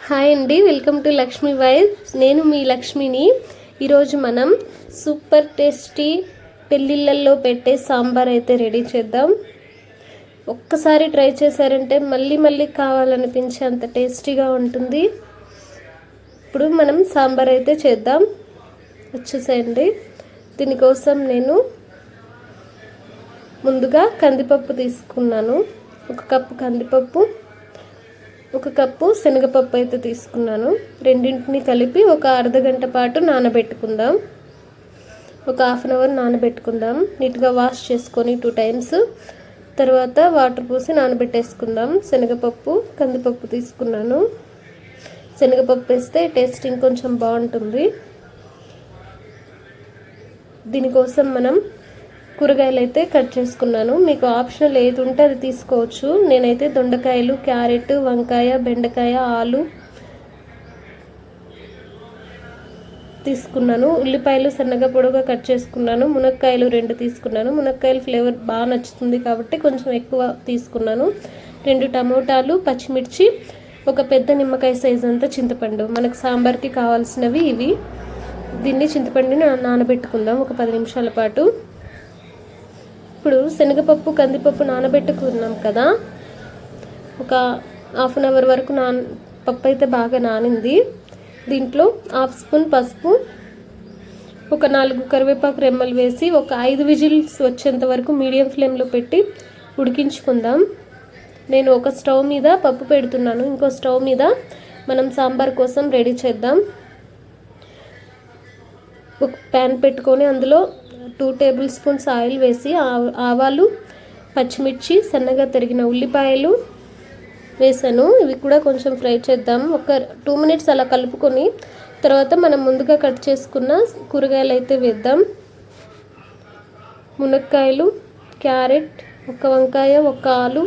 Hi అండి, welcome to Lakshmi vibes. నేను మీ లక్ష్మిని. ఈరోజు మనం సూపర్ టేస్టీ పెళ్ళిళ్ళల్లో పెట్టే సాంబార్ అయితే రెడీ చేద్దాం. ఒక్కసారి ట్రై చేశారంటే మళ్ళీ మళ్ళీ కావాలనిపించే అంత టేస్టీగా ఉంటుంది. ఇప్పుడు మనం సాంబార్ అయితే చేద్దాం. వచ్చేసేయండి. దీనికోసం నేను ముందుగా కందిపప్పు తీసుకున్నాను. 1 కప్పు కందిపప్పు, 1 కప్పు శనగపప్పు అయితే తీసుకున్నాను. రెండింటిని కలిపి ఒక అర్ధ గంట పాటు నానబెట్టుకుందాం. ఒక హాఫ్ అన్ అవర్ నానబెట్టుకుందాం. నీట్గా వాష్ చేసుకొని 2 టైమ్స్ తర్వాత వాటర్ పోసి నానబెట్టేసుకుందాం. శనగపప్పు, కందిపప్పు తీసుకున్నాను. శనగపప్పు వేస్తే టేస్ట్ ఇంకొంచెం బాగుంటుంది. దీనికోసం మనం కూరగాయలు అయితే కట్ చేసుకున్నాను. మీకు ఆప్షనల్ ఏది ఉంటే అది తీసుకోవచ్చు. నేనైతే దొండకాయలు, క్యారెట్, వంకాయ, బెండకాయ, ఆలు తీసుకున్నాను. ఉల్లిపాయలు సన్నగా పొడవుగా కట్ చేసుకున్నాను. మునక్కాయలు 2 తీసుకున్నాను. మునక్కాయలు ఫ్లేవర్ బాగా నచ్చుతుంది కాబట్టి కొంచెం ఎక్కువ తీసుకున్నాను. 2 టమోటాలు, పచ్చిమిర్చి, ఒక పెద్ద నిమ్మకాయ సైజ్ అంతా చింతపండు. మనకు సాంబార్కి కావాల్సినవి ఇవి. దీన్ని చింతపండుని నానబెట్టుకుందాం ఒక 10 నిమిషాల పాటు. ఇప్పుడు శనగపప్పు, కందిపప్పు నానబెట్టుకున్నాం కదా, ఒక హాఫ్ అన్ అవర్ వరకు పప్పు అయితే బాగా నానింది. దీంట్లో 1/2 స్పూన్ పసుపు, ఒక 4 కరివేపాకు రెమ్మలు వేసి ఒక 5 విజిల్స్ వచ్చేంత వరకు మీడియం ఫ్లేమ్లో పెట్టి ఉడికించుకుందాం. నేను ఒక స్టవ్ మీద పప్పు పెడుతున్నాను, ఇంకో స్టవ్ మీద మనం సాంబార్ కోసం రెడీ చేద్దాం. ఒక ప్యాన్ పెట్టుకొని అందులో 2 టేబుల్ స్పూన్స్ ఆయిల్ వేసి ఆవాలు, పచ్చిమిర్చి, సన్నగా తరిగిన ఉల్లిపాయలు వేసాను. ఇవి కూడా కొంచెం ఫ్రై చేద్దాం. ఒక 2 మినిట్స్ అలా కలుపుకొని తర్వాత మనం ముందుగా కట్ చేసుకున్న కూరగాయలు అయితే వేద్దాం. మునక్కాయలు, క్యారెట్, 1 వంకాయ, 1 ఆలు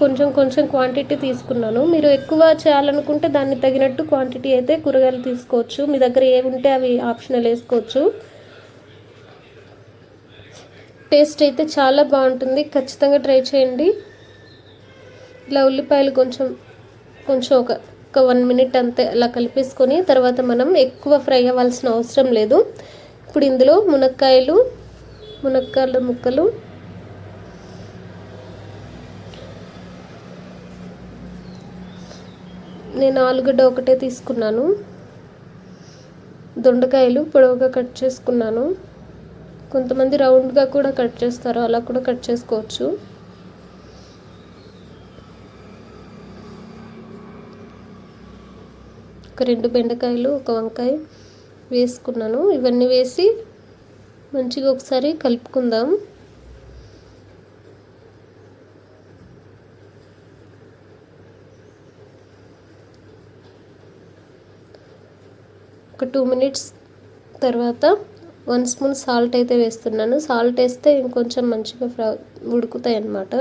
కొంచెం క్వాంటిటీ తీసుకున్నాను. మీరు ఎక్కువ చేయాలనుకుంటే దాన్ని తగినట్టు క్వాంటిటీ అయితే కూరగాయలు తీసుకోవచ్చు. మీ దగ్గర ఏవి ఉంటే అవి ఆప్షనల్ వేసుకోవచ్చు. టేస్ట్ అయితే చాలా బాగుంటుంది, ఖచ్చితంగా ట్రై చేయండి. ఇలా ఉల్లిపాయలు కొంచెం ఒక 1 మినిట్ అంతే అలా కలిపేసుకొని తర్వాత మనం ఎక్కువ ఫ్రై అవ్వాల్సిన అవసరం లేదు. ఇప్పుడు ఇందులో మునక్కాయల ముక్కలు, నేను ఆలుగడ్డ ఒకటే తీసుకున్నాను. దొండకాయలు పొడవుగా కట్ చేసుకున్నాను. కొంతమంది రౌండ్గా కూడా కట్ చేస్తారు, అలా కూడా కట్ చేసుకోవచ్చు. ఒక 2 బెండకాయలు, 1 వంకాయ వేసుకున్నాను. ఇవన్నీ వేసి మంచిగా ఒకసారి కలుపుకుందాం. ఒక 2 మినిట్స్ తర్వాత 1 స్పూన్ సాల్ట్ అయితే వేస్తున్నాను. సాల్ట్ వేస్తే ఇంకొంచెం మంచిగా ఉడుకుతాయి అన్నమాట.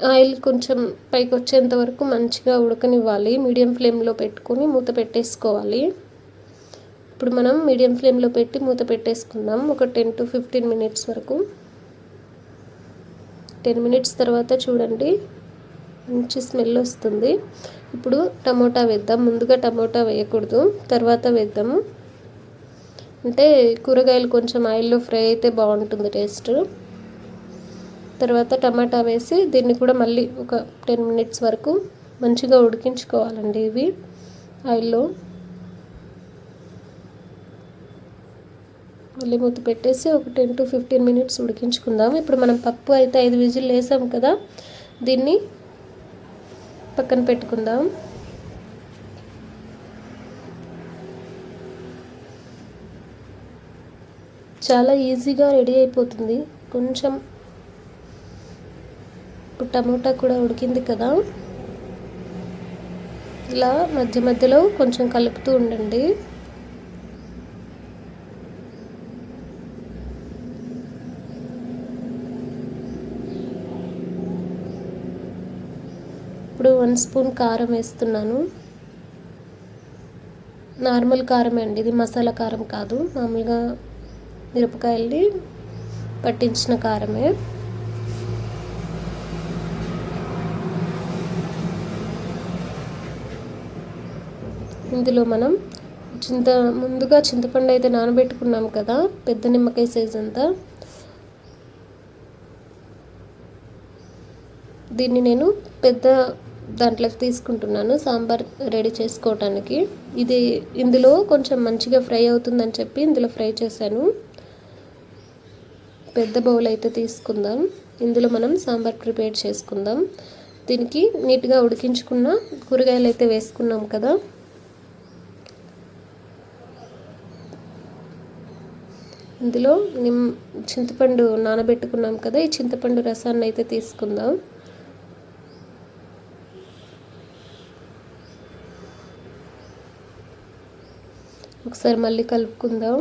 ఆయిల్ కొంచెం పైకి వచ్చేంత వరకు మంచిగా ఉడకనివ్వాలి. మీడియం ఫ్లేమ్లో పెట్టుకొని మూత పెట్టేసుకోవాలి. ఇప్పుడు మనం మీడియం ఫ్లేమ్లో పెట్టి మూత పెట్టేసుకుందాం ఒక 10 to 15 మినిట్స్ వరకు. 10 మినిట్స్ తర్వాత చూడండి మంచి స్మెల్ వస్తుంది. ఇప్పుడు టమోటా వేద్దాం. ముందుగా టమోటా వేయకూడదు, తర్వాత వేద్దాము. అంటే కూరగాయలు కొంచెం ఆయిల్లో ఫ్రై అయితే బాగుంటుంది టేస్ట్. తర్వాత టమాటా వేసి దీన్ని కూడా మళ్ళీ ఒక 10 మినిట్స్ వరకు మంచిగా ఉడికించుకోవాలండి. ఇవి ఆయిల్లో మళ్ళీ మూత పెట్టేసి ఒక 10 to 15 మినిట్స్ ఉడికించుకుందాం. ఇప్పుడు మనం పప్పు అయితే 5 విజిల్ వేసాం కదా, దీన్ని పక్కన పెట్టుకుందాం. చాలా ఈజీగా రెడీ అయిపోతుంది. కొంచెం టమోటా కూడా ఉడికింది కదా, ఇలా మధ్య మధ్యలో కొంచెం కలుపుతూ ఉండండి. ఇప్పుడు 1 స్పూన్ కారం వేస్తున్నాను. నార్మల్ కారమే అండి, ఇది మసాలా కారం కాదు, మామూలుగా మిరపకాయల్ని పట్టించిన కారమే. ఇందులో మనం ముందుగా చింతపండు అయితే నానబెట్టుకున్నాం కదా, పెద్ద నిమ్మకాయ సైజ్ అంతా. దీన్ని నేను పెద్ద దాంట్లోకి తీసుకుంటున్నాను సాంబార్ రెడీ చేసుకోవటానికి. ఇందులో కొంచెం మంచిగా ఫ్రై అవుతుందని చెప్పి ఇందులో ఫ్రై చేశాను. పెద్ద బౌల్ అయితే తీసుకుందాం. ఇందులో మనం సాంబార్ ప్రిపేర్ చేసుకుందాం. దీనికి నీట్గా ఉడికించుకున్న కూరగాయలు అయితే వేసుకున్నాం కదా, ఇందులో చింతపండు నానబెట్టుకున్నాం కదా, ఈ చింతపండు రసాన్ని అయితే తీసుకుందాం. ఒకసారి మళ్ళీ కలుపుకుందాం.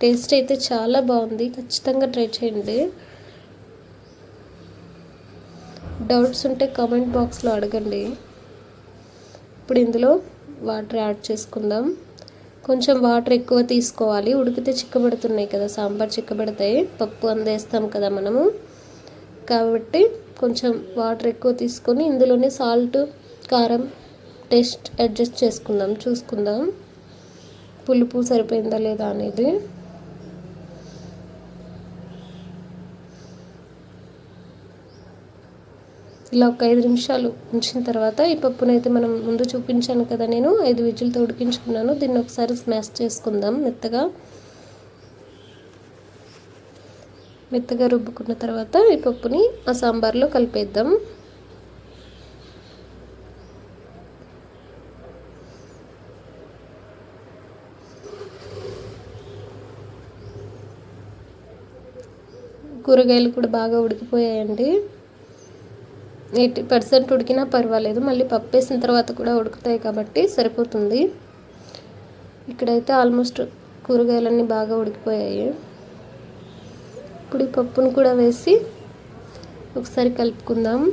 టేస్ట్ అయితే చాలా బాగుంది, ఖచ్చితంగా ట్రై చేయండి. డౌట్స్ ఉంటే కామెంట్ బాక్స్లో అడగండి. ఇప్పుడు ఇందులో వాటర్ యాడ్ చేసుకుందాం. కొంచెం వాటర్ ఎక్కువ తీసుకోవాలి, ఉడికితే చిక్కబడుతున్నాయి కదా, సాంబార్ చిక్కబడతాయి, పప్పు అందేస్తాం కదా మనము, కాబట్టి కొంచెం వాటర్ ఎక్కువ తీసుకొని ఇందులోనే సాల్ట్, కారం టేస్ట్ అడ్జస్ట్ చేసుకుందాం, చూసుకుందాం పులుపు సరిపోయిందా లేదా అనేది. ఇలా ఒక 5 నిమిషాలు ఉంచిన తర్వాత ఈ పప్పునైతే మనం ముందు చూపించాను కదా, నేను 5 విజిల్తో ఉడికించుకున్నాను. దీన్ని ఒకసారి స్మాష్ చేసుకుందాం. మెత్తగా రుబ్బుకున్న తర్వాత ఈ పప్పుని ఆ సాంబార్లో కలిపేద్దాం. కూరగాయలు కూడా బాగా ఉడికిపోయాయండి. 80% ఉడికినా పర్వాలేదు, మళ్ళీ పప్పు వేసిన తర్వాత కూడా ఉడుకుతాయి కాబట్టి సరిపోతుంది. ఇక్కడైతే ఆల్మోస్ట్ కూరగాయలన్నీ బాగా ఉడికిపోయాయి. ఇప్పుడు ఈ పప్పును కూడా వేసి ఒకసారి కలుపుకుందాం.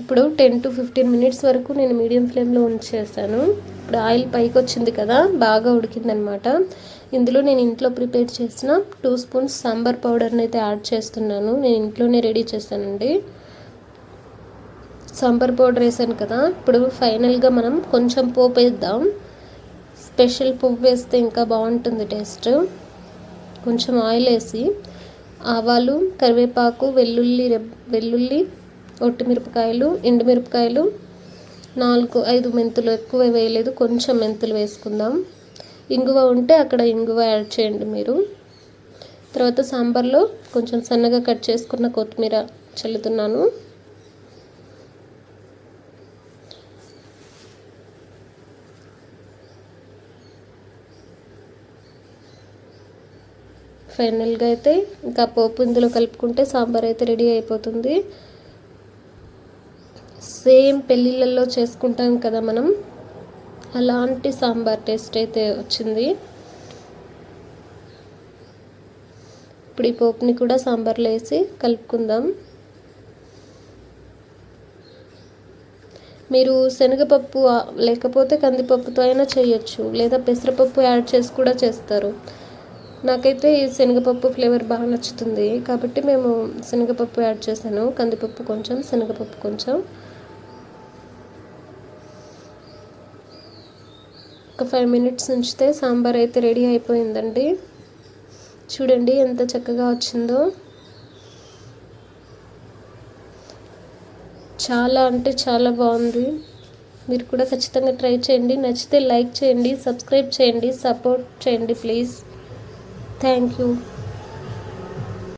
ఇప్పుడు 10 to 15 మినిట్స్ వరకు నేను మీడియం ఫ్లేమ్లో ఉంచేసాను. ఇప్పుడు ఆయిల్ పైకి వచ్చింది కదా, బాగా ఉడికిందనమాట. ఇందులో నేను ఇంట్లో ప్రిపేర్ చేసిన 2 స్పూన్స్ సాంబార్ పౌడర్ని అయితే యాడ్ చేస్తున్నాను. నేను ఇంట్లోనే రెడీ చేశానండి. సాంబార్ పౌడర్ వేసాను కదా, ఇప్పుడు ఫైనల్గా మనం కొంచెం పోపు వేద్దాం. స్పెషల్ పోపు వేస్తే ఇంకా బాగుంటుంది టేస్ట్. కొంచెం ఆయిల్ వేసి ఆవాలు, కరివేపాకు, వెల్లుల్లి, ఒట్టిమిరపకాయలు, ఎండుమిరపకాయలు, 4-5 మెంతులు, ఎక్కువ వేయలేదు, కొంచెం మెంతులు వేసుకుందాం. ఇంగువ ఉంటే అక్కడ ఇంగువ యాడ్ చేయండి మీరు. తర్వాత సాంబార్లో కొంచెం సన్నగా కట్ చేసుకున్న కొత్తిమీర చల్లుతున్నాను. ఫైనల్గా అయితే ఇంకా పోపు ఇందులో కలుపుకుంటే సాంబార్ అయితే రెడీ అయిపోతుంది. సేమ్ పెళ్ళిళ్ళల్లో చేసుకుంటాం కదా మనం, అలాంటి సాంబార్ టేస్ట్ అయితే వచ్చింది. ఇప్పుడు ఈ పోపుని కూడా సాంబార్లో వేసి కలుపుకుందాం. మీరు శనగపప్పు లేకపోతే కందిపప్పుతో అయినా చేయొచ్చు, లేదా పెసరపప్పు యాడ్ చేసి కూడా చేస్తారు. నాకైతే ఈ శనగపప్పు ఫ్లేవర్ బాగా నచ్చుతుంది కాబట్టి మేము శనగపప్పు యాడ్ చేశాను. కందిపప్పు కొంచెం, శనగపప్పు కొంచెం. ఒక 5 మినిట్స్ ఉంచితే సాంబార్ అయితే రెడీ అయిపోయిందండి. చూడండి ఎంత చక్కగా వచ్చిందో. చాలా అంటే చాలా బాగుంది. మీరు కూడా ఖచ్చితంగా ట్రై చేయండి. నచ్చితే లైక్ చేయండి, సబ్స్క్రైబ్ చేయండి, సపోర్ట్ చేయండి ప్లీజ్. Thank you.